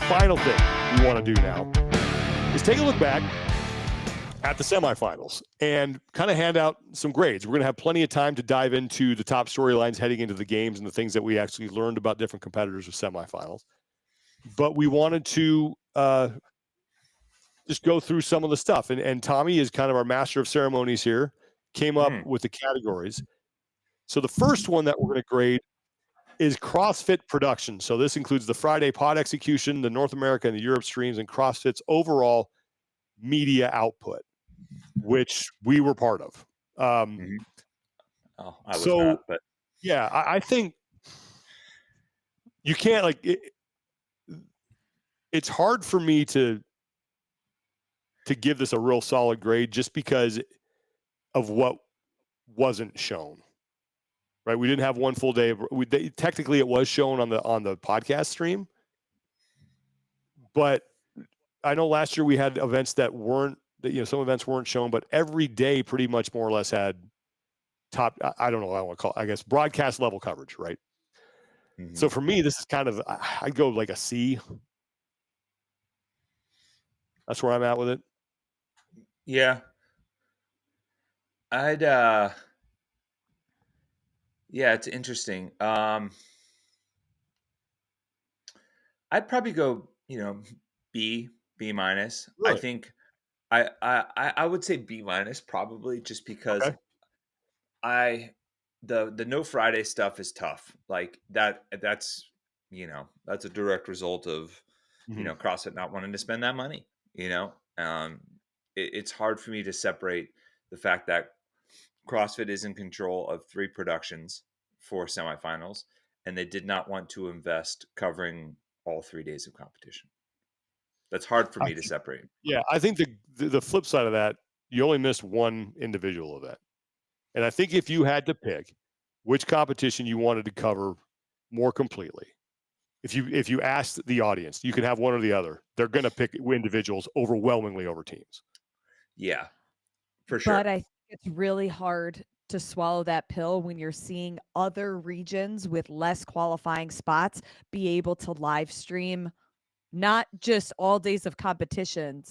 final thing we want to do now is take a look back at the semifinals and kind of hand out some grades. We're going to have plenty of time to dive into the top storylines heading into the games and the things that we actually learned about different competitors with semifinals. But we wanted to just go through some of the stuff. And Tommy is kind of our master of ceremonies here, came up with the categories. So the first one that we're going to grade is CrossFit production. So this includes the Friday pod execution, the North America and the Europe streams, and CrossFit's overall media output, which we were part of. I was not, but yeah, I think you can't it's hard for me to give this a real solid grade just because of what wasn't shown. Right, we didn't have one full day. Technically, it was shown on the podcast stream, but I know last year we had events that weren't. Some events weren't shown, but every day pretty much more or less had top. I don't know what I want to call it, I guess broadcast level coverage, right? So for me, this is kind of I'd go like a C. That's where I'm at with it. Yeah, yeah, it's interesting. I'd probably go, B minus. Really? I think I would say B minus probably just because the No Friday stuff is tough. Like that's a direct result of CrossFit not wanting to spend that money. It's hard for me to separate the fact that CrossFit is in control of 3 productions for semifinals, and they did not want to invest covering all 3 days of competition. That's hard for me to separate. Yeah, I think the flip side of that, you only missed one individual event. And I think if you had to pick which competition you wanted to cover more completely, if you asked the audience, you can have one or the other. They're going to pick individuals overwhelmingly over teams. Yeah, for sure. But I think it's really hard to swallow that pill when you're seeing other regions with less qualifying spots be able to live stream not just all days of competition,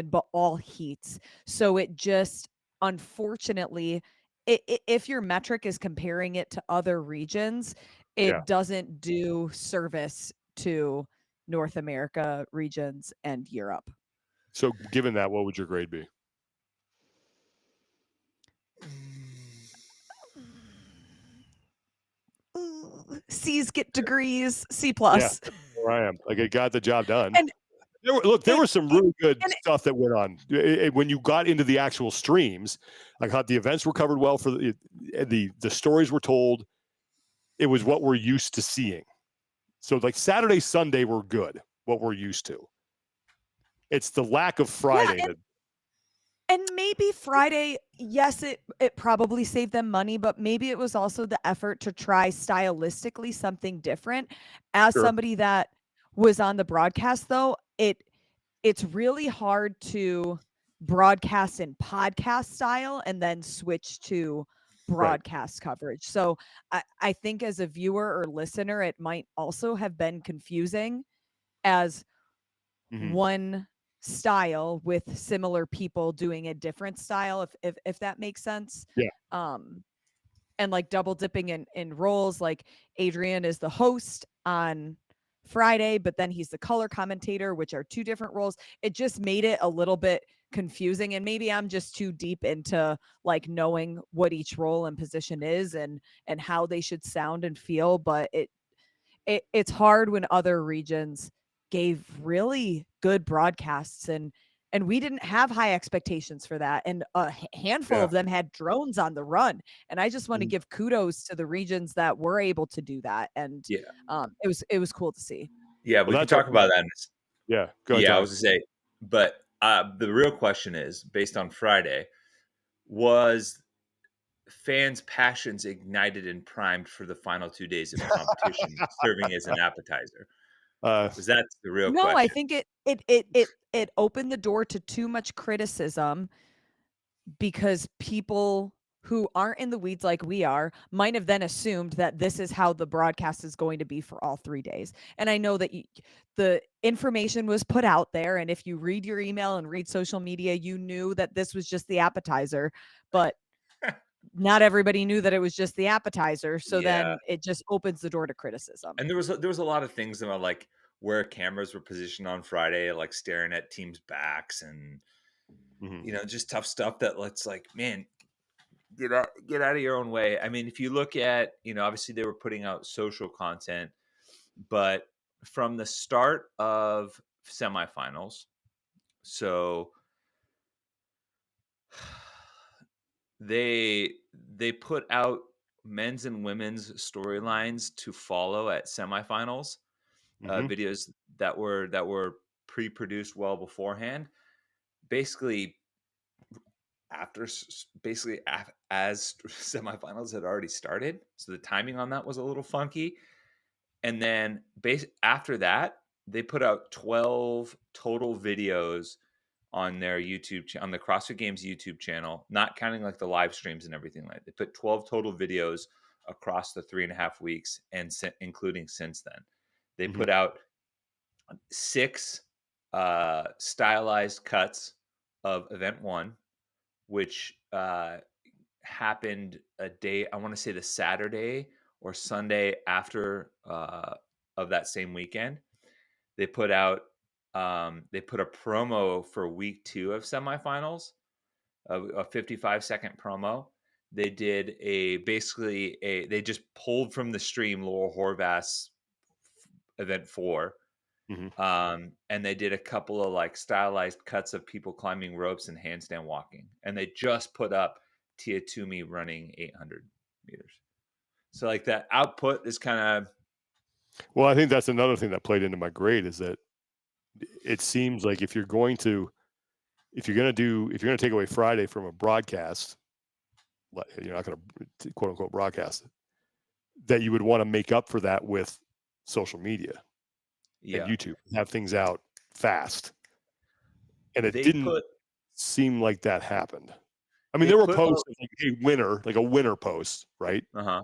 but all heats. So it just, unfortunately, if your metric is comparing it to other regions, it doesn't do service to North America regions and Europe. So given that, what would your grade be? C's get degrees, C plus. Yeah, where I am. Like, it got the job done. And there was some really good stuff that went on when you got into the actual streams. I thought the events were covered well. For the stories were told. It was what we're used to seeing. So like Saturday, Sunday were good. What we're used to. It's the lack of Friday. Yeah, and maybe Friday, yes, it probably saved them money, but maybe it was also the effort to try stylistically something different. As somebody that was on the broadcast, though, it's really hard to broadcast in podcast style and then switch to broadcast coverage. So I think as a viewer or listener, it might also have been confusing as one style with similar people doing a different style, if that makes sense. Yeah. And like double dipping in roles, like Adrian is the host on Friday, but then he's the color commentator, which are 2 different roles. It just made it a little bit confusing, and maybe I'm just too deep into like knowing what each role and position is and how they should sound and feel, but it's hard when other regions gave really good broadcasts and we didn't have high expectations for that, and a handful of them had drones on the run, and I just want to give kudos to the regions that were able to do that, and it was cool to see. Yeah, we can talk about that. Yeah, go ahead. Yeah, I was gonna say, but the real question is, based on Friday, was fans' passions ignited and primed for the final 2 days of competition, serving as an appetizer? Because that's the real question. No, I think it opened the door to too much criticism because people who aren't in the weeds like we are might have then assumed that this is how the broadcast is going to be for all 3 days. And I know that the information was put out there, and if you read your email and read social media, you knew that this was just the appetizer, but not everybody knew that it was just the appetizer, so Yeah. then it just opens the door to criticism. And there was a lot of things about, like, where cameras were positioned on Friday, like staring at teams' backs and, Mhm. just tough stuff that lets, like, man, get out of your own way. I mean, if you look at, obviously they were putting out social content, but from the start of semifinals, so they put out men's and women's storylines to follow at semifinals, Mhm. videos that were pre-produced well beforehand. Basically, as semifinals had already started, so the timing on that was a little funky. And then after that, they put out 12 total videos on their on the CrossFit Games YouTube channel, not counting like the live streams and everything. Like, they put 12 total videos across the 3.5 weeks, and including since then. They Mhm. put out 6 stylized cuts of event 1, which happened a day, I want to say the Saturday or Sunday after of that same weekend. They put out they put a promo for week 2 of semifinals, a 55-second promo. They did they just pulled from the stream Laurel Horvath's event 4. Mhm. And they did a couple of, like, stylized cuts of people climbing ropes and handstand walking. And they just put up Tia Toomey running 800 meters. So, like, that output is kind of, Well, I think that's another thing that played into my grade is that it seems like if you're gonna take away Friday from a broadcast, you're not gonna quote unquote broadcast it, that you would want to make up for that with social media and yeah. YouTube, have things out fast. And it They didn't put seem like that happened. I mean, they there were put a posts of like, "Hey, winner," like a winner post, right? uh-huh.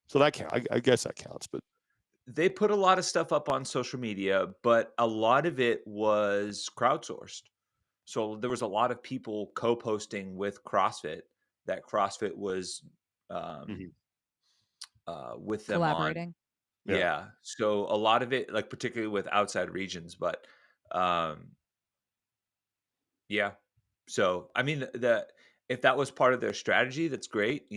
So that count. I guess that counts. But They put a lot of stuff up on social media, but a lot of it was crowdsourced. So there was a lot of people co-posting with CrossFit that CrossFit was um, mhm, with them on. Collaborating. yeah, Yeah. So a lot of it, like, particularly with outside regions, but um, yeah. So I mean, the if that was part of their strategy, that's great.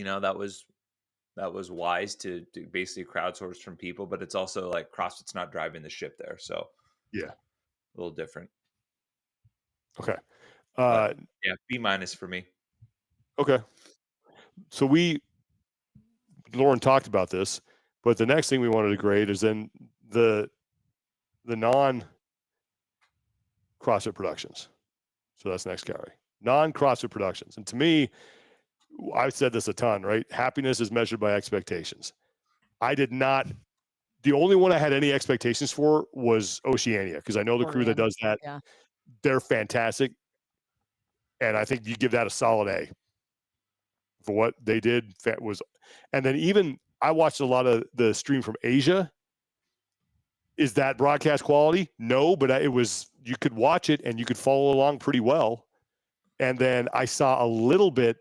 That was wise to basically crowdsource from people, but it's also like CrossFit's not driving the ship there, so yeah, a little different. okay, But uh, yeah, B minus for me. okay. So Lauren talked about this, but the next thing we wanted to grade is then the non CrossFit productions. So that's the next category, non CrossFit productions. And to me, I've said this a ton, right? Happiness is measured by expectations. I did not. The only one I had any expectations for was Oceania because I know the crew that Orion. does that. Yeah. They're fantastic, and I think you give that a solid A for what they did. That was, and then even I watched a lot of the stream from Asia. Is that broadcast quality? No, but it was. You could watch it and you could follow along pretty well. And then I saw a little bit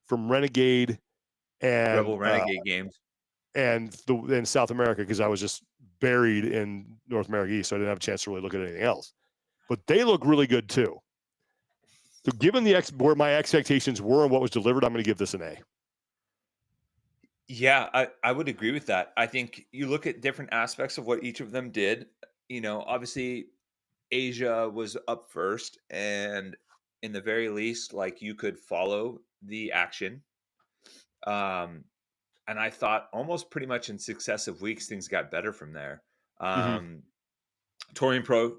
from Renegade and Rebel Renegade games. in South America because I was just buried in North America East, so I didn't have a chance to really look at anything else. But they look really good too. So, given where my expectations were and what was delivered, I'm going to give this an A. Yeah, I would agree with that. I think you look at different aspects of what each of them did. Obviously Asia was up first, and in the very least, like, you could follow the action. Um, and I thought almost pretty much in successive weeks things got better from there. Mm-hmm. Um, Touring Pro,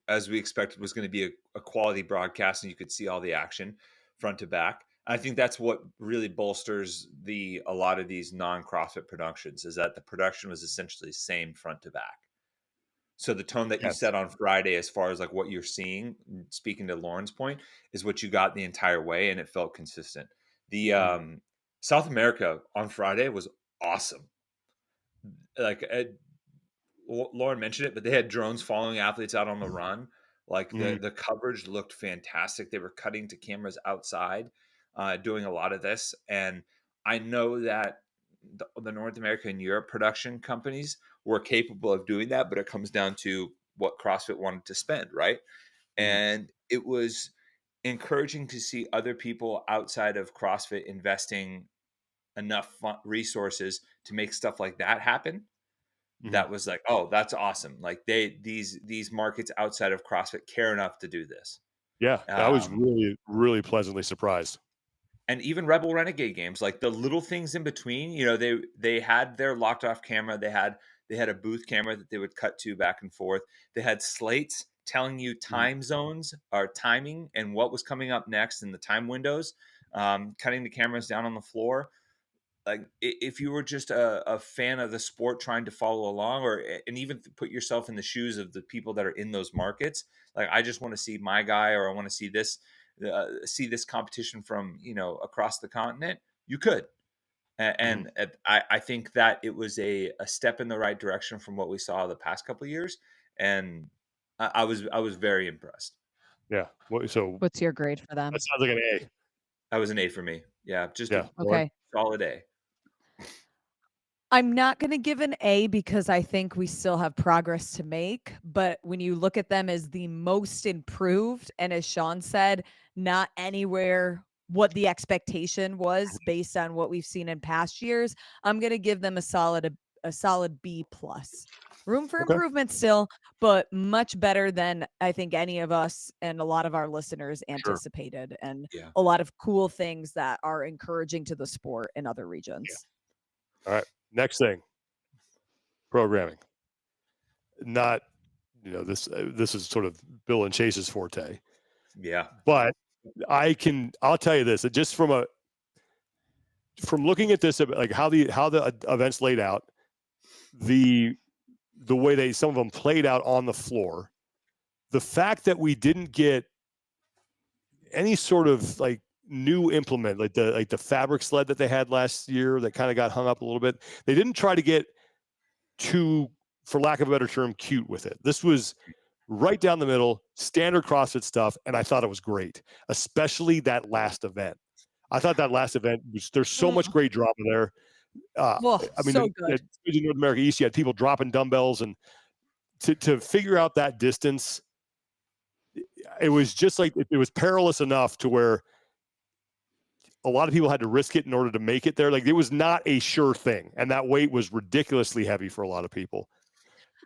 as we expected, was going to be a quality broadcast, and you could see all the action front to back. I think that's what really bolsters a lot of these non-CrossFit productions, is that the production was essentially same front to back. So the tone that you Yes. set on Friday, as far as like what you're seeing, speaking to Lauren's point, is what you got the entire way, and it felt consistent. The Mm-hmm. South America on Friday was awesome. Like, Lauren mentioned it, but they had drones following athletes out on the run. Like, Mm, the coverage looked fantastic. They were cutting to cameras outside, doing a lot of this, and I know that the North America and Europe production companies were capable of doing that, but it comes down to what CrossFit wanted to spend, right? mm, And it was encouraging to see other people outside of CrossFit investing enough resources to make stuff like that happen. mhm. That was like, oh, that's awesome. Like, these markets outside of CrossFit care enough to do this. Yeah, I was Um, really, really pleasantly surprised. and even Rebel Renegade games, like the little things in between, they had their locked off camera. They had a booth camera that they would cut to back and forth. They had slates telling you Mhm, time zones or timing and what was coming up next in the time windows. Cutting the cameras down on the floor. Like, if you were just a fan of the sport trying to follow along, or and even put yourself in the shoes of the people that are in those markets, like, I just want to see my guy, or I want to see this competition from across the continent. You could. mhm. And I think that it was a step in the right direction from what we saw the past couple of years, and I was very impressed. Yeah. So What's your grade for that them? sounds like an A. That was an A for me. Yeah, just a Yeah, Lauren? Okay. solid A. I'm not going to give an A because I think we still have progress to make. But when you look at them as the most improved, and as Sean said, not anywhere what the expectation was based on what we've seen in past years, I'm going to give them a solid B plus. Room for Okay, improvement still, but much better than I think any of us and a lot of our listeners sure. anticipated, and Yeah. a lot of cool things that are encouraging to the sport in other Yeah. regions. All right. Next thing, programming. Not, this is sort of Bill and Chase's forte, Yeah. but I'll tell you this, that just from looking at this, like how the events laid out, the the way some of them played out on the floor, the fact that we didn't get any sort of like new implement, like the fabric sled that they had last year that kind of got hung up a little bit. They didn't try to get too, for lack of a better term, cute with it. This was right down the middle, standard CrossFit stuff, and I thought it was great, especially that last event. I thought that last event there's so much Mm. great drama there. Uh, Oh, I mean, so good. at North America East, you had people dropping dumbbells, and to figure out that distance, it was just like it was perilous enough to where a lot of people had to risk it in order to make it there. Like, it was not a sure thing, and that weight was ridiculously heavy for a lot of people.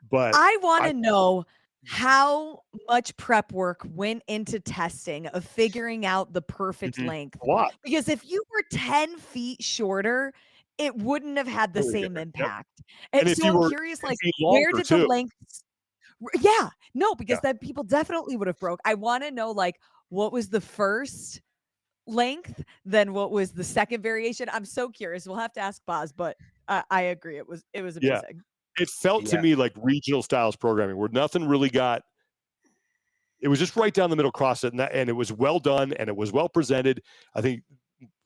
But I I wanna know how much prep work went into testing of figuring out the perfect Mhm. length. A lot. Because if you were 10 feet shorter, it wouldn't have had the Totally same different. Yep. impact. And And if so you I'm were curious, 10 like, feet where longer did the too. lengths yeah, no, because Yeah. then people definitely would have broke. I wanna know, like, what was the first length, then what was the second variation? I'm so curious. We'll have to ask Boz, but I agree. It was Yeah. amazing. It felt to Yeah. me like regional styles programming where nothing really got, it was just right down the middle CrossFit, and it was well done and it was well presented. I think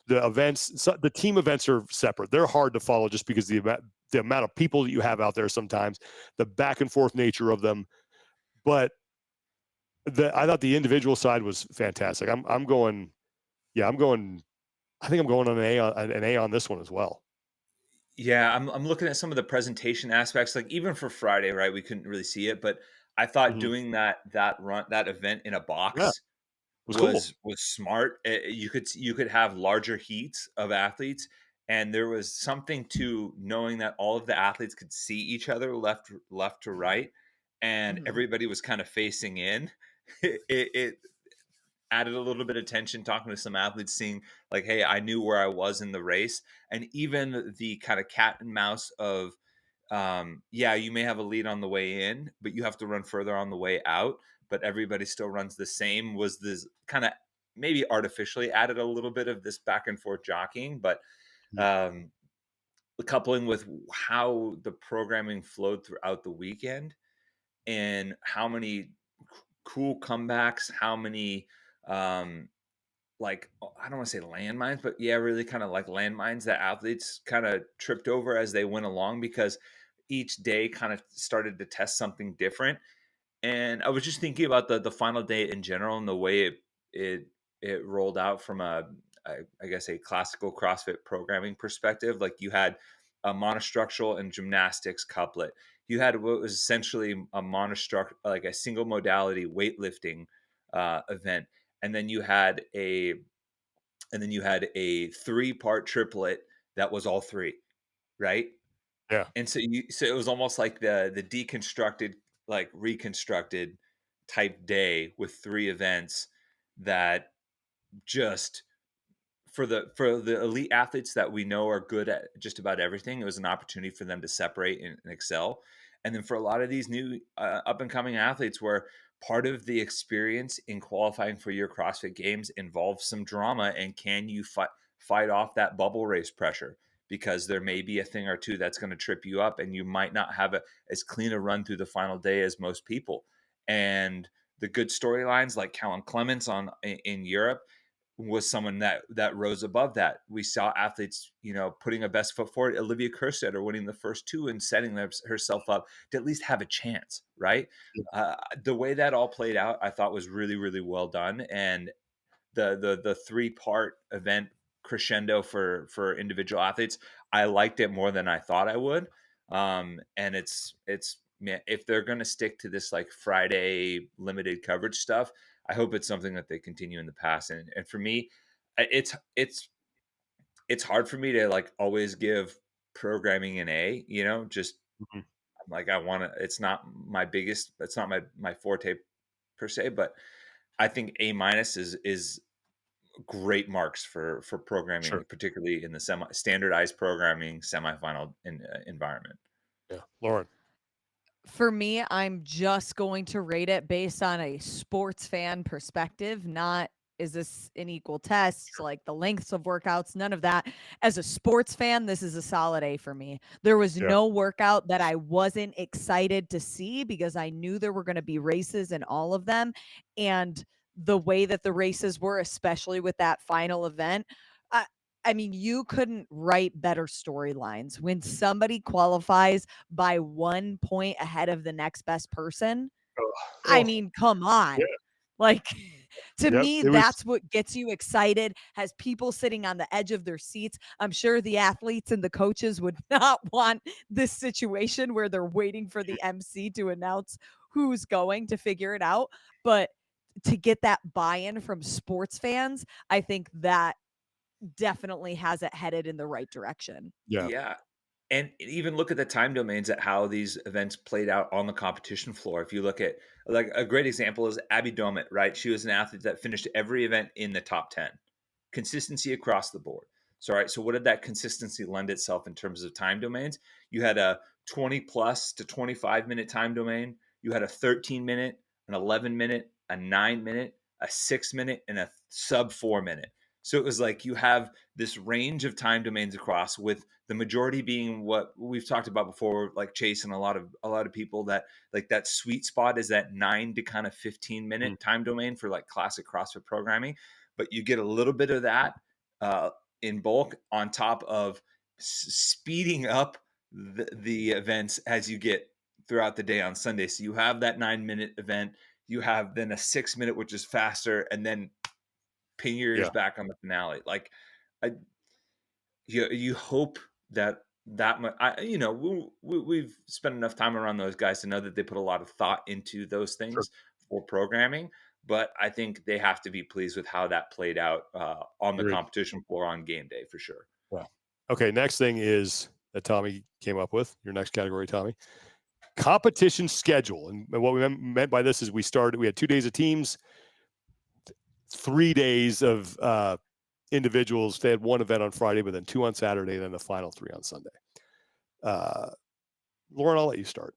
the team events are separate. They're hard to follow just because the amount of people that you have out there sometimes, the back and forth nature of them. But I thought the individual side was fantastic. I'm going, yeah, I'm going. I think I'm going on an A on this one as well. Yeah, I'm looking at some of the presentation aspects, like even for Friday, right? We couldn't really see it, but I thought Mhm. doing that event in a Yeah, it box was cool. was smart. You could have larger heats of athletes, and there was something to knowing that all of the athletes could see each other left to right, and Mhm. everybody was kind of facing in. It added a little bit of tension talking to some athletes, seeing like, hey, I knew where I was in the race. And even the kind of cat and mouse of, yeah, you may have a lead on the way in, but you have to run further on the way out, but everybody still runs the same, was this kind of maybe artificially added a little bit of this back and forth jockeying. But Mhm. um, coupling with how the programming flowed throughout the weekend, and how many cool comebacks, how many um, like, I don't want to say landmines, but yeah, really kind of like landmines that athletes kind of tripped over as they went along, because each day kind of started to test something different. And I was just thinking about the final day in general and the way it it rolled out from I guess a classical CrossFit programming perspective. Like, you had a monostructural and gymnastics couplet. You had what was essentially a monostruct like a single modality weightlifting event, and then you had a 3-part triplet that was all three, right? Yeah. And so it was almost like the deconstructed, like reconstructed type day with 3 events that just for the elite athletes that we know are good at just about everything, it was an opportunity for them to separate and excel. And then for a lot of these new up and coming athletes, where part of the experience in qualifying for your CrossFit Games involves some drama, and can you fight off that bubble race pressure? Because there may be a thing or two that's going to trip you up, and you might not have as clean a run through the final day as most people. And the good storylines like Callum Clements in Europe was someone that rose above that. We saw athletes, putting a best foot forward. Olivia Kerstetter winning the first 2 and setting herself up to at least have a chance, right? Yeah. The way that all played out, I thought was really, really well done. And the 3-part event crescendo for individual athletes, I liked it more than I thought I would. And it's man, if they're going to stick to this like Friday limited coverage stuff, I hope it's something that they continue in the past. And for me, it's hard for me to like always give programming an A. Just Mhm. like I want to. It's not my biggest. It's not my forte per se, but I think A minus is great marks for programming, Sure. particularly in the standardized programming semifinal environment. Yeah. Lauren. For me, I'm just going to rate it based on a sports fan perspective, not is this an equal test, Sure. like the lengths of workouts, none of that. As a sports fan, this is a solid A for me. There was Yeah. no workout that I wasn't excited to see because I knew there were going to be races in all of them. And the way that the races were, especially with that final event, I, I mean, you couldn't write better storylines. When somebody qualifies by 1 point ahead of the next best person, Oh, I oh, mean, come yeah. on. Like, to Yep. me, It was. that's what gets you excited, has people sitting on the edge of their seats. I'm sure the athletes and the coaches would not want this situation where they're waiting for the MC to announce who's going to figure it out. But to get that buy-in from sports fans, I think that definitely has it headed in the right direction. Yeah. Yeah. And even look at the time domains at how these events played out on the competition floor. If you look at, like, a great example is Abby Domit, right? She was an athlete that finished every event in the top 10. Consistency across the board. So, right. So what did that consistency lend itself in terms of time domains? You had a 20 plus to 25-minute time domain. You had a 13-minute, an 11-minute, a 9-minute, a 6-minute, and a sub 4-minute. So it was like you have this range of time domains across, with the majority being what we've talked about before, like Chase and a lot of people, that like that sweet spot is that 9 to kind of 15-minute Mm. time domain for like classic CrossFit programming. But you get a little bit of that uh, in bulk on top of speeding up the events as you get throughout the day on Sunday. So you have that 9-minute event, you have then a 6-minute, which is faster, and then pin your ears Yeah. back on the finale. Like, I, you hope that much. We've spent enough time around those guys to know that they put a lot of thought into those Sure. things for programming. But I think they have to be pleased with how that played out on the Agreed. competition floor on game day for sure. Yeah. Okay. Next thing is that Tommy came up with your next category, Tommy. Competition schedule. And what we meant by this is we had 2 days of teams, 3 days of individuals. They had one event on Friday, but then 2 on Saturday, and then the final 3 on Sunday. Uh, Lauren, I'll let you start.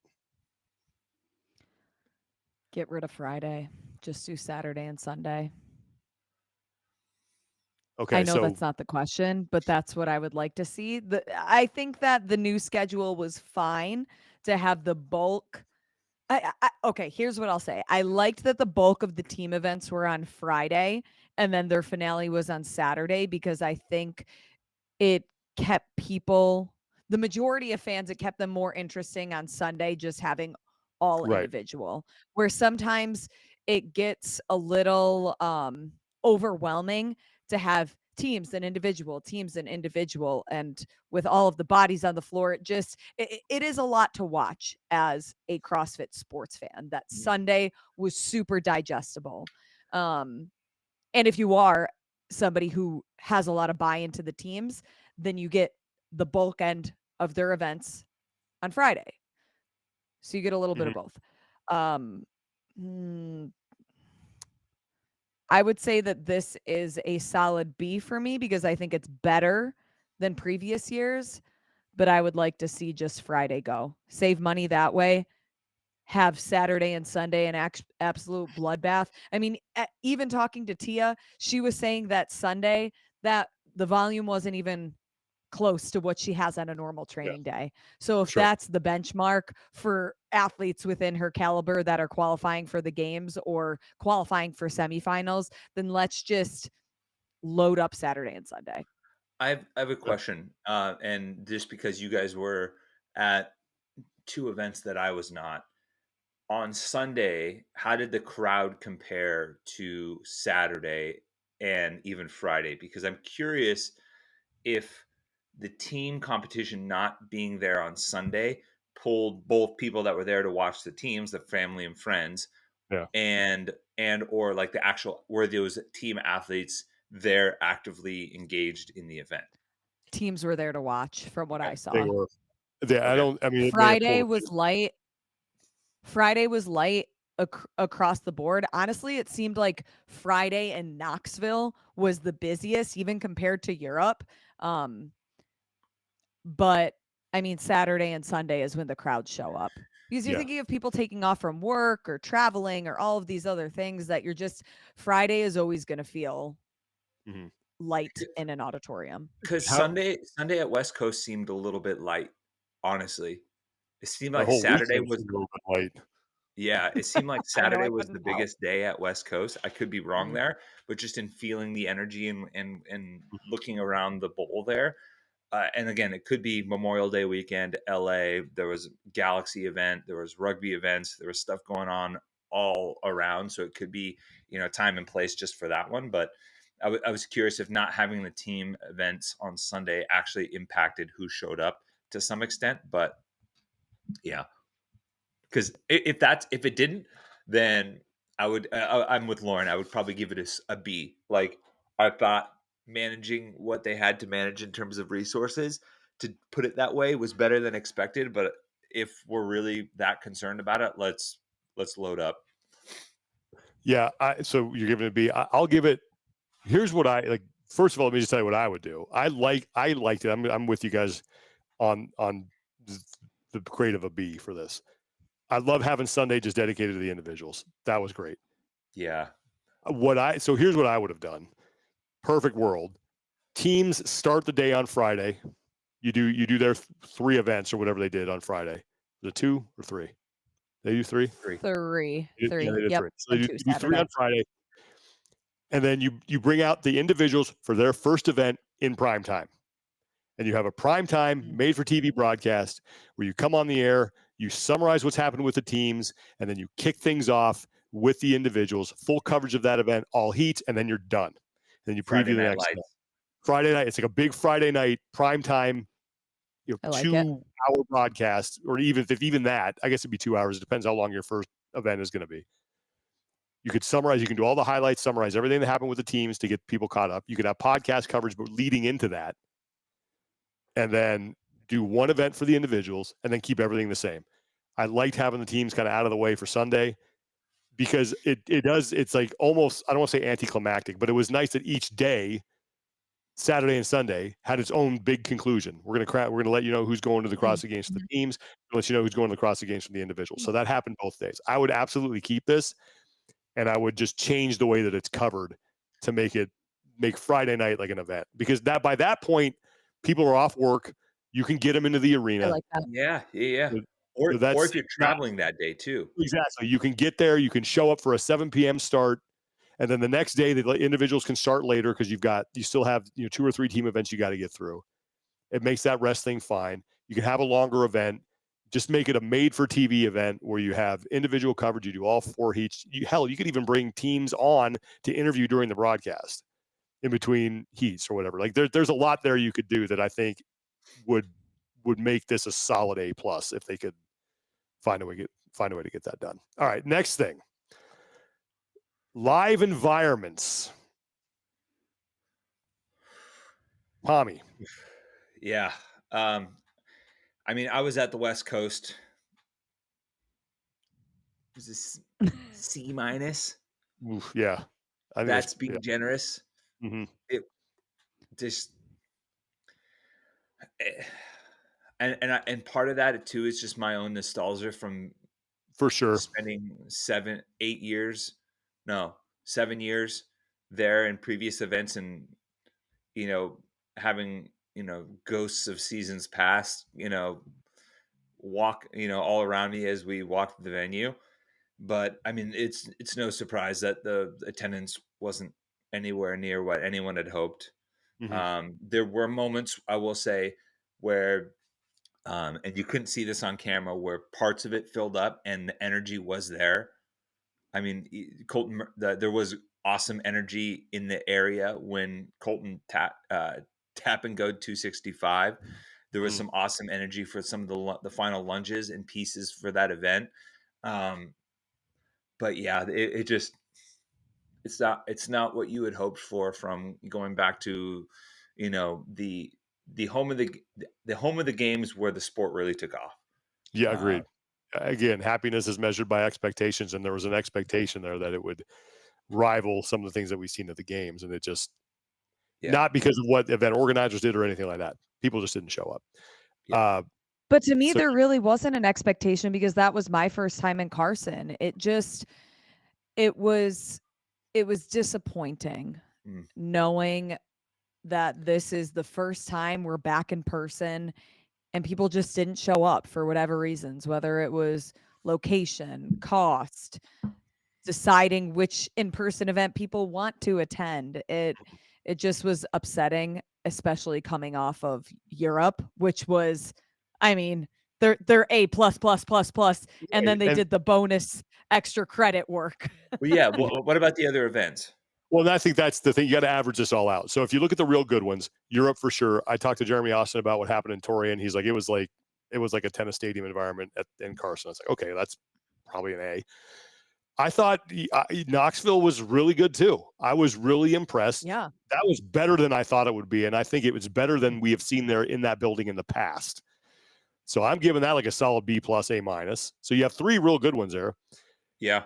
Get rid of Friday. Just do Saturday and Sunday. Okay, I know so that's not the question, but that's what I would like to see. I think that the new schedule was fine to have the bulk. Okay, here's what I'll say. I liked that the bulk of the team events were on Friday and then their finale was on Saturday, because I think it kept people, the majority of fans, it kept them more interesting on Sunday, just having all Right. individual, where sometimes it gets a little overwhelming to have teams and individual, and with all of the bodies on the floor, it is a lot to watch as a CrossFit sports fan. That Sunday was super digestible. And if you are somebody who has a lot of buy into the teams, then you get the bulk end of their events on Friday. So you get a little bit of both. I would say that this is a solid B for me, because I think it's better than previous years, but I would like to see just Friday go. Save money that way. Have Saturday and Sunday an absolute bloodbath. I mean, even talking to Tia, she was saying that Sunday that the volume wasn't even close to what she has on a normal training day. So if that's the benchmark for athletes within her caliber that are qualifying for the games or qualifying for semifinals, then let's just load up Saturday and Sunday. I have a question, and just because you guys were at 2 events that I was not. On Sunday, how did the crowd compare to Saturday and even Friday? Because I'm curious if the team competition not being there on Sunday pulled both people that were there to watch the teams, the family and friends, Yeah. and or like the actual, were those team athletes there actively engaged in the event? Teams were there to watch from what I They saw. were. Okay. I mean, it may have Friday pulled. was light. Friday was light across the board. Honestly, it seemed like Friday in Knoxville was the busiest, even compared to Europe. But I mean, Saturday and Sunday is when the crowds show up, because you're thinking of people taking off from work or traveling or all of these other things that you're just, Friday is always going to feel light in an auditorium. Because How Sunday at West Coast seemed a little bit light, honestly. It seemed the like whole Saturday weekend was, seemed a little bit light. yeah, it seemed like I know, Saturday I was the couldn't tell. biggest day at West Coast. I could be wrong Mhm. there, but just in feeling the energy and looking around the bowl there, and again, it could be Memorial Day weekend, LA. There was Galaxy event, there was rugby events, there was stuff going on all around. So it could be, time and place just for that one. But I was curious if not having the team events on Sunday actually impacted who showed up to some extent. But yeah, because if it didn't, then I'm with Lauren. I would probably give it a B. Like, I thought managing what they had to manage in terms of resources, to put it that way, was better than expected. But if we're really that concerned about it, let's load up. Yeah. So you're giving it a B. I'll give it. Here's what I like. First of all, let me just tell you what I would do. I liked it. I'm with you guys on the grade of a B for this. I love having Sunday just dedicated to the individuals. That was great. Yeah. So here's what I would have done. Perfect world. Teams start the day on Friday. You do their 3 events or whatever they did on Friday. Was it 2 or 3? They do 3? 3. Three. Yeah, they did Yep. 3. So And you 2 do 3 on Saturday. Friday. And then you bring out the individuals for their first event in prime time. And you have a prime time made for TV broadcast where you come on the air, you summarize what's happened with the teams, and then you kick things off with the individuals, full coverage of that event, all heat, and then you're done. And then you Friday preview the Night next day. Lights. Friday night, it's like a big Friday night prime time, I like it. 2-hour broadcast, or even that, I guess it'd be 2 hours. It depends how long your first event is going to be. You could summarize, you can do all the highlights, summarize everything that happened with the teams to get people caught up. You could have podcast coverage, but leading into that, and then do one event for the individuals and then keep everything the same. I liked having the teams kind of out of the way for Sunday, because it's like almost, I don't want to say anticlimactic, but it was nice that each day, Saturday and Sunday, had its own big conclusion. We're gonna let you know who's going to the CrossFit Games for the teams. We'll let you know who's going to the CrossFit Games for the individuals. So that happened both days. I would absolutely keep this, and I would just change the way that it's covered to make Friday night like an event, because by that point, people are off work. You can get them into the I arena. like that. Yeah. So Or that's if you're not traveling that day too. exactly. You can get there. You can show up for a 7 p.m. start, And then the next day, the individuals can start later because you still have 2 or 3 team events you got to get through. It makes that rest thing fine. You can have a longer event. Just make it a made-for-TV event where you have individual coverage. You do all 4 heats. Hell, you could even bring teams on to interview during the broadcast in between heats or whatever. Like there's a lot there you could do that I think would make this a solid A plus if they could find a way to get that done. All right, next thing. Live environments. Pommy. Yeah. I mean, I was at the West Coast. Was this C minus? Yeah. That's being generous. Mm-hmm. It just and part of that too is just my own nostalgia from for sure spending 7 years there in previous events, and having ghosts of seasons past walk all around me as we walked the venue. But I mean, it's no surprise that the attendance wasn't anywhere near what anyone had hoped. Mm-hmm. There were moments, I will say, where and you couldn't see this on camera, where parts of it filled up and the energy was there. I mean, Colton, there was awesome energy in the area when Colton tap and go 265. There was some awesome energy for some of the final lunges and pieces for that event. But yeah, it just it's not what you had hoped for from going back to the home of the games where the sport really took off. Yeah, agreed. Again, happiness is measured by expectations, and there was an expectation there that it would rival some of the things that we've seen at the games, and it just not because of what event organizers did or anything like that. People just didn't show up. Yeah. But to me, there really wasn't an expectation because that was my first time in Carson. It was disappointing knowing that this is the first time we're back in person and people just didn't show up for whatever reasons, whether it was location, cost, deciding which in-person event people want to attend. It just was upsetting, especially coming off of Europe, which was, I mean, they're A plus plus plus plus, and then they did the bonus extra credit work. Well, yeah. What about the other events? Well, I think that's the thing. You got to average this all out. So if you look at the real good ones, Europe for sure. I talked to Jeremy Austin about what happened in Torrey, and he's like, it was like a tennis stadium environment in Carson. I was like, okay, that's probably an A. I thought Knoxville was really good too. I was really impressed. Yeah. That was better than I thought it would be. And I think it was better than we have seen there in that building in the past. So I'm giving that like a solid B plus, A minus. So you have 3 real good ones there. Yeah.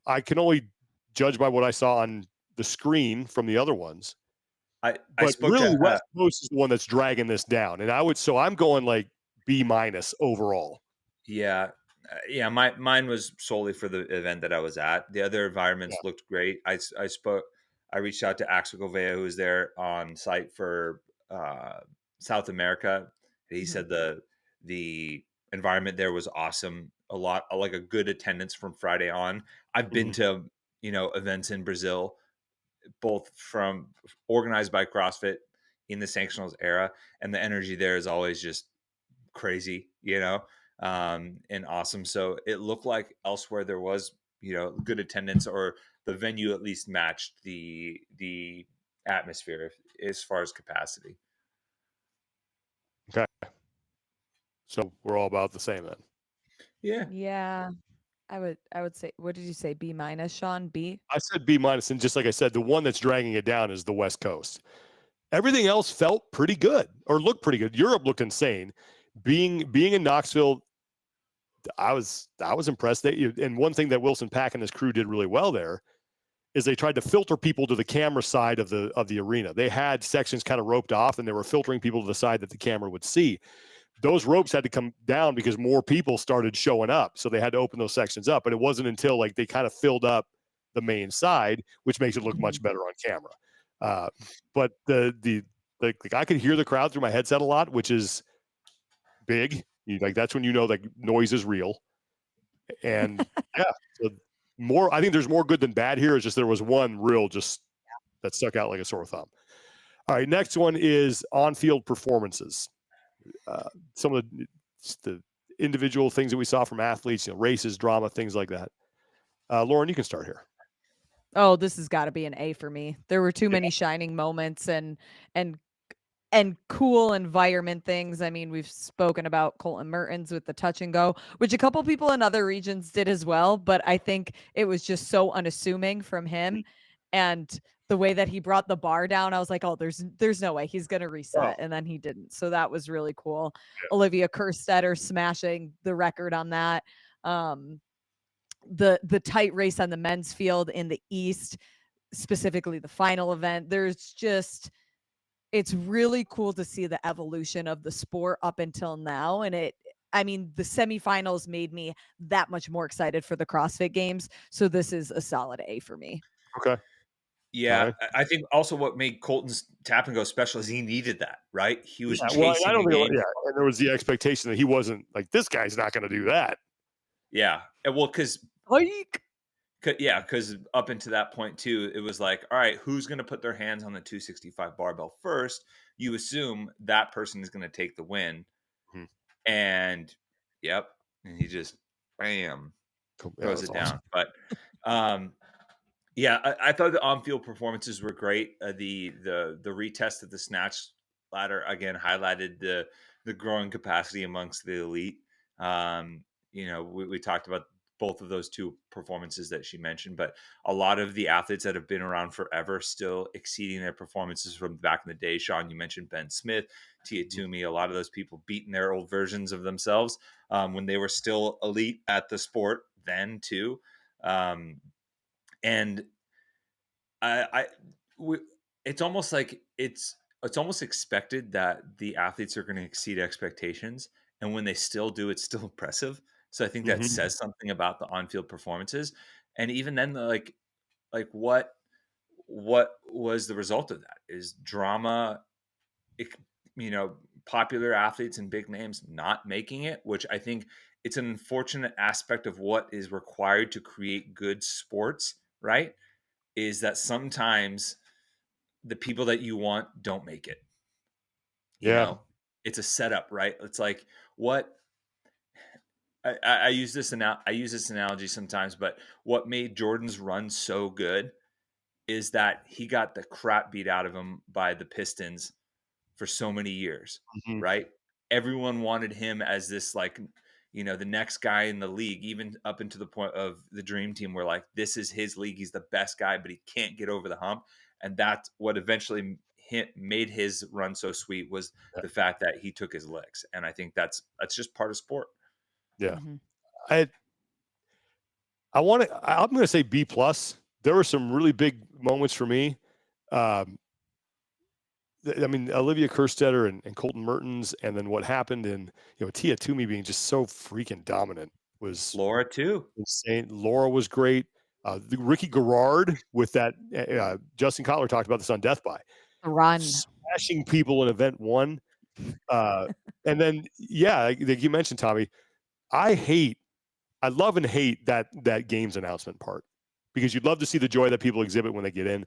I can only judge by what I saw on the screen from the other ones. But really West Coast is the one that's dragging this down. And I'm going like B minus overall. Yeah. Yeah, mine was solely for the event that I was at. The other environments looked great. I reached out to Axel Govea, who was there on site for South America. He said the environment there was awesome. Like a good attendance from Friday on. I've been to events in Brazil, both from organized by CrossFit in the sanctionals era, and the energy there is always just crazy, and awesome. So it looked like elsewhere there was, good attendance, or the venue at least matched the atmosphere as far as capacity. Okay. So we're all about the same then. Yeah. Yeah. I would say, what did you say? B minus, Sean? B? I said B minus, and just like I said, the one that's dragging it down is the West Coast. Everything else felt pretty good or looked pretty good. Europe looked insane. Being in Knoxville, I was impressed. And one thing that Wilson Pack and his crew did really well there is they tried to filter people to the camera side of the arena. They had sections kind of roped off, and they were filtering people to the side that the camera would see. Those ropes had to come down because more people started showing up. So they had to open those sections up. But it wasn't until like they kind of filled up the main side, which makes it look much better on camera. But like I could hear the crowd through my headset a lot, which is big. Like that's when like noise is real. And yeah, so more. I think there's more good than bad here. It's just there was one real just that stuck out like a sore thumb. All right, next one is on-field performances. Some of the individual things that we saw from athletes, races, drama, things like that. Lauren, you can start here. Oh, this has got to be an A for me. There were too many shining moments and and cool environment things. I mean, we've spoken about Colton Mertens with the touch and go, which a couple people in other regions did as well, but I think it was just so unassuming from him, and the way that he brought the bar down, I was like, "Oh, there's no way he's going to reset." And then he didn't. So that was really cool. Yeah. Olivia Kerstetter smashing the record on that. The tight race on the men's field in the East, specifically the final event. It's really cool to see the evolution of the sport up until now. And the semifinals made me that much more excited for the CrossFit Games. So this is a solid A for me. Okay. Yeah, Tommy? I think also what made Colton's tap and go special is he needed that, right? He was Yeah, well, I chasing don't a think, game. and there was the expectation that he wasn't like, this guy's not going to do that. Yeah, well, because Like, up until that point too, it was like, all right, who's going to put their hands on the 265 barbell first? You assume that person is going to take the win, Hmm. and yep, and he just bam Cool. Yeah, throws that's it awesome. down. But yeah, I thought the on-field performances were great. The retest of the snatch ladder again highlighted the growing capacity amongst the elite. We talked about both of those two performances that she mentioned, but a lot of the athletes that have been around forever still exceeding their performances from back in the day. Sean, you mentioned Ben Smith, Tia Toomey, a lot of those people beating their old versions of themselves when they were still elite at the sport then too. And I we, it's almost like it's almost expected that the athletes are going to exceed expectations, and when they still do, it's still impressive. So I think that Mm-hmm. says something about the on-field performances. And even then, like what was the result of that? Is drama, it- you know, popular athletes and big names not making it, which I think it's an unfortunate aspect of what is required to create good sports, right? Is that sometimes the people that you want don't make it. You Yeah. know, it's a setup, right? It's like what I use I use this analogy sometimes, but what made Jordan's run so good is that he got the crap beat out of him by the Pistons for so many years, Mm-hmm. right? Everyone wanted him as this the next guy in the league, even up into the point of the dream team where like this is his league, he's the best guy, but he can't get over the hump. And that's what eventually made his run so sweet was Yeah. the fact that he took his licks. And I think that's just part of sport. Yeah. mhm. I I'm going to say B plus. There were some really big moments for me. Um, I mean, Olivia Kerstetter and Colton Mertens, and then what happened in, Tia Toomey being just so freaking dominant was Laura too. insane. Laura was great. Ricky Garrard with that. Justin Kotler talked about this on Death by Run. smashing people in event one. And then, yeah, like you mentioned, Tommy, I love and hate that games announcement part because you'd love to see the joy that people exhibit when they get in,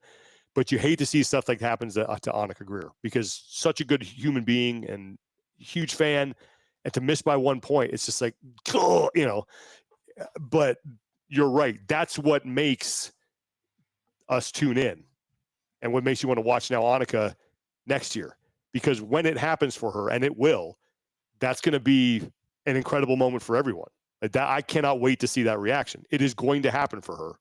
but you hate to see stuff like happens to Annika Greer because such a good human being and huge fan, and to miss by 1 point, it's just like, But you're right. That's what makes us tune in, and what makes you want to watch now Annika next year, because when it happens for her, and it will, that's going to be an incredible moment for everyone. Like that, I cannot wait to see that reaction. It is going to happen for her.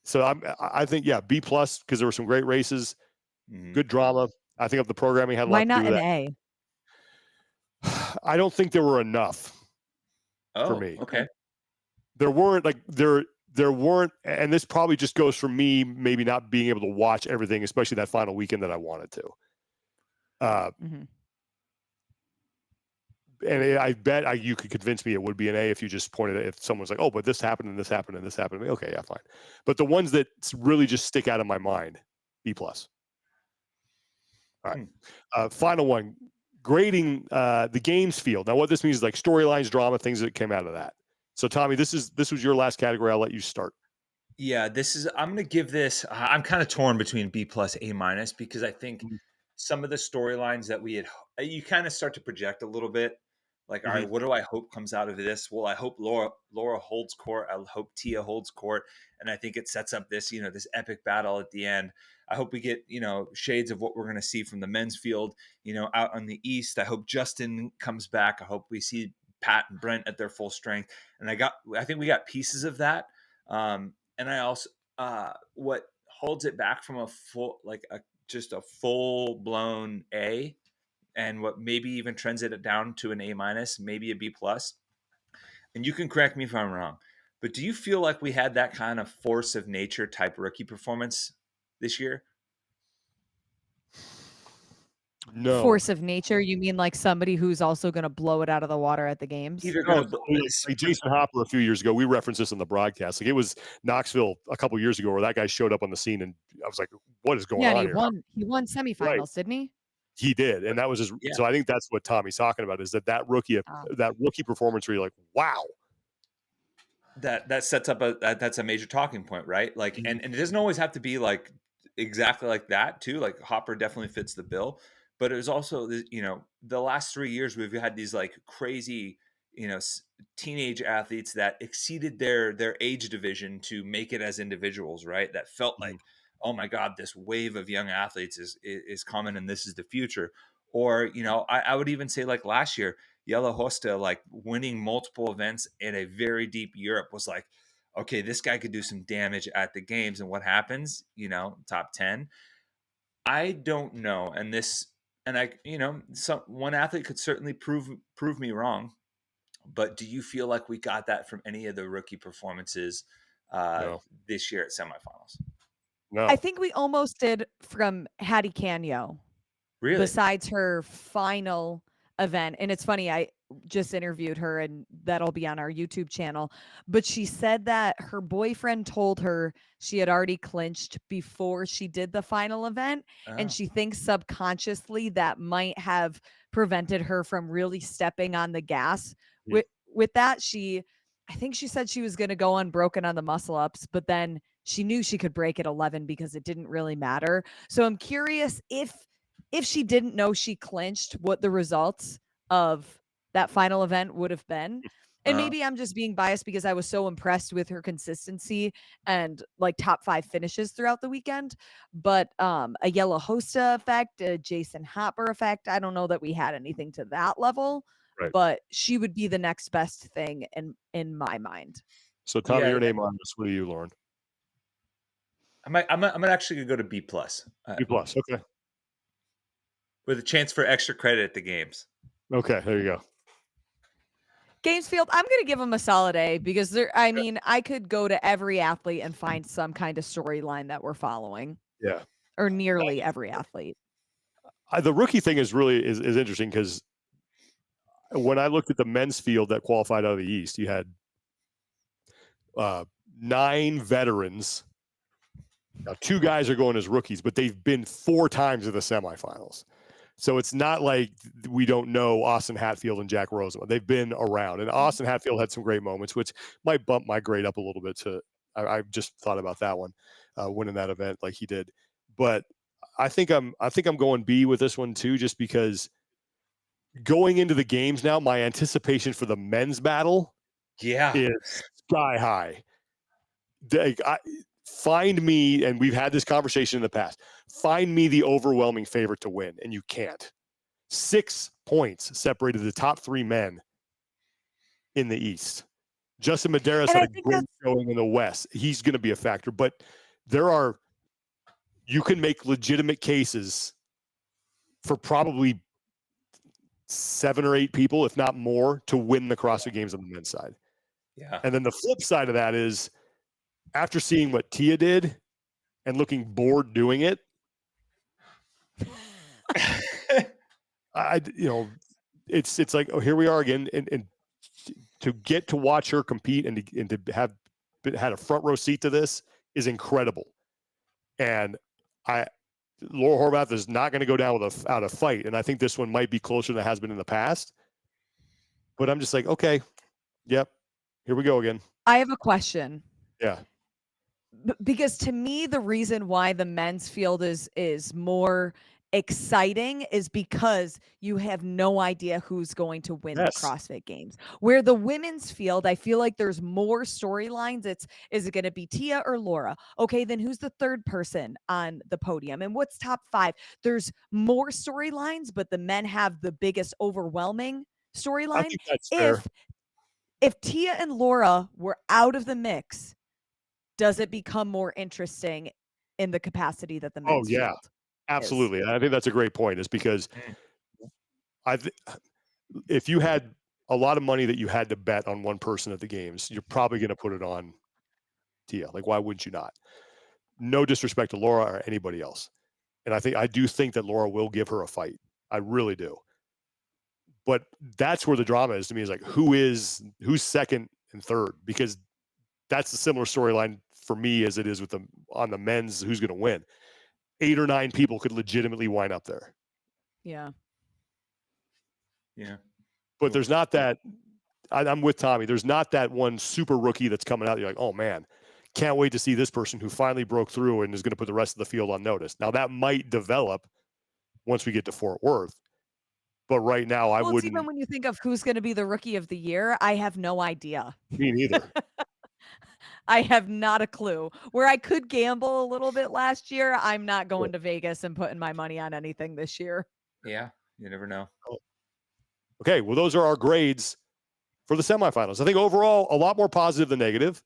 So I think, yeah, B plus, because there were some great races, Mhm. good drama. I think of the programming had a Why lot to do not with an that. A? I don't think there were enough for Oh, me. okay. There weren't like there weren't, and this probably just goes from me maybe not being able to watch everything, especially that final weekend that I wanted to. Mhm. And I bet you could convince me it would be an A if you just pointed it. If someone's like, "Oh, but this happened and this happened and this happened," okay, yeah, fine. But the ones that really just stick out of my mind, B plus. All right, Hmm. final one, grading the games field. Now, what this means is like storylines, drama, things that came out of that. So Tommy, this was your last category. I'll let you start. Yeah, I'm gonna give this. I'm kind of torn between B plus, A minus, because I think some of the storylines that we had, you kind of start to project a little bit. Like, all Mm-hmm. right, what do I hope comes out of this? Well, I hope Laura holds court. I hope Tia holds court, and I think it sets up this, this epic battle at the end. I hope we get, shades of what we're gonna see from the men's field, out on the East. I hope Justin comes back. I hope we see Pat and Brent at their full strength, and I think we got pieces of that. And I also, what holds it back from a full, just a full blown A, and what maybe even trends it down to an A minus, maybe a B plus. And you can correct me if I'm wrong, but do you feel like we had that kind of force of nature type rookie performance this year? No. Force of nature? You mean like somebody who's also going to blow it out of the water at the games? Either No, going to like Jason Hopper a few years ago, we referenced this in the broadcast. Like it was Knoxville a couple years ago where that guy showed up on the scene, and I was like, "What is going Yeah, and on here?" he won semifinals, Right. didn't he? He did, and that was his. Yeah. So I think that's what Tommy's talking about is that rookie performance where you're like, "Wow." That sets up that's a major talking point, right? Like, and it doesn't always have to be like exactly like that too. Like Hopper definitely fits the bill, but it was also the last 3 years we've had these like crazy teenage athletes that exceeded their age division to make it as individuals, right? That felt like, oh my god, this wave of young athletes is coming and this is the future. Or I would even say like last year, Yellow Hosta, like winning multiple events in a very deep Europe, was like, okay, this guy could do some damage at the games. And what happens? Top 10. I don't know. One athlete could certainly prove me wrong. But do you feel like we got that from any of the rookie performances No. this year at semifinals? No. I think we almost did from Hattie Canio. Really? Besides her final event. And it's funny, I just interviewed her and that'll be on our YouTube channel. But she said that her boyfriend told her she had already clinched before she did the final event. And Oh. she thinks subconsciously that might have prevented her from really stepping on the gas. With that, I think she said she was going to go unbroken on the muscle ups, but then she knew she could break at 11 because it didn't really matter. So I'm curious if she didn't know she clinched, what the results of that final event would have been. And maybe I'm just being biased because I was so impressed with her consistency and like top 5 finishes throughout the weekend. But a Yellow Hosta effect, a Jason Hopper effect, I don't know that we had anything to that level, Right. but she would be the next best thing in my mind. So Tommy, your name on this. What are you, Lauren? I'm actually gonna go to B plus. B plus. Okay. With a chance for extra credit at the games. Okay, there you go. Games field, I'm going to give them a solid A because I could go to every athlete and find some kind of storyline that we're following. Yeah. Or nearly every athlete. The rookie thing is really is interesting because when I looked at the men's field that qualified out of the East, you had 9 veterans. Now, 2 guys are going as rookies, but they've been 4 times in the semifinals. So it's not like we don't know Austin Hatfield and Jack Rosenwald. They've been around. And Austin Hatfield had some great moments, which might bump my grade up a little bit I just thought about that one, winning that event like he did. But I think I'm going B with this one too, just because going into the games now, my anticipation for the men's battle is sky high. Find me, and we've had this conversation in the past, find me the overwhelming favorite to win, and you can't. 6 points separated the top 3 men in the East. Justin Medeiros had a great showing in the West. He's going to be a factor, but you can make legitimate cases for probably 7 or 8 people, if not more, to win the CrossFit Games on the men's side. Yeah. And then the flip side of that is, after seeing what Tia did and looking bored doing it, it's like, oh, here we are again, and to get to watch her compete and to have had a front row seat to this is incredible. And Laura Horvath is not going to go down without a fight, and I think this one might be closer than it has been in the past. But I'm just like, okay, yep, Here we go again. I have a question. Yeah. Because to me, the reason why the men's field is more exciting is because you have no idea who's going to win the Yes. CrossFit Games. Where the women's field, I feel like there's more storylines. Is it going to be Tia or Laura? Okay, then who's the third person on the podium? And what's top 5? There's more storylines, but the men have the biggest overwhelming I storyline. think that's fair. If Tia and Laura were out of the mix, does it become more interesting in the capacity that the Oh, men's yeah. field is? Absolutely. And I think that's a great point, is because Mm. if you had a lot of money that you had to bet on one person at the games, you're probably going to put it on Tia. Like, why wouldn't you not? No disrespect to Laura or anybody else. And I do think that Laura will give her a fight. I really do. But that's where the drama is to me, is like, who's second and third? Because that's a similar storyline for me as it is with on the men's, who's going to win. 8 or 9 people could legitimately wind up there. Yeah. Yeah. But there's not that. I'm with Tommy. There's not that one super rookie that's coming out. You're like, oh man, can't wait to see this person who finally broke through and is going to put the rest of the field on notice. Now that might develop once we get to Fort Worth. But right now, I Well, it's even wouldn't. when you think of who's going to be the rookie of the year, I have no idea. Me neither. I have not a clue. Where I could gamble a little bit last year, I'm not going to Vegas and putting my money on anything this year. Yeah, you never know. Okay, well, those are our grades for the semifinals. I think overall, a lot more positive than negative.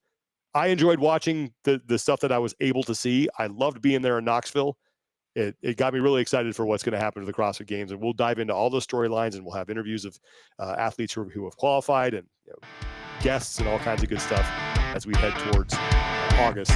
I enjoyed watching the stuff that I was able to see. I loved being there in Knoxville. It got me really excited for what's going to happen to the CrossFit Games, and we'll dive into all those storylines, and we'll have interviews of athletes who have qualified, and guests and all kinds of good stuff as we head towards August.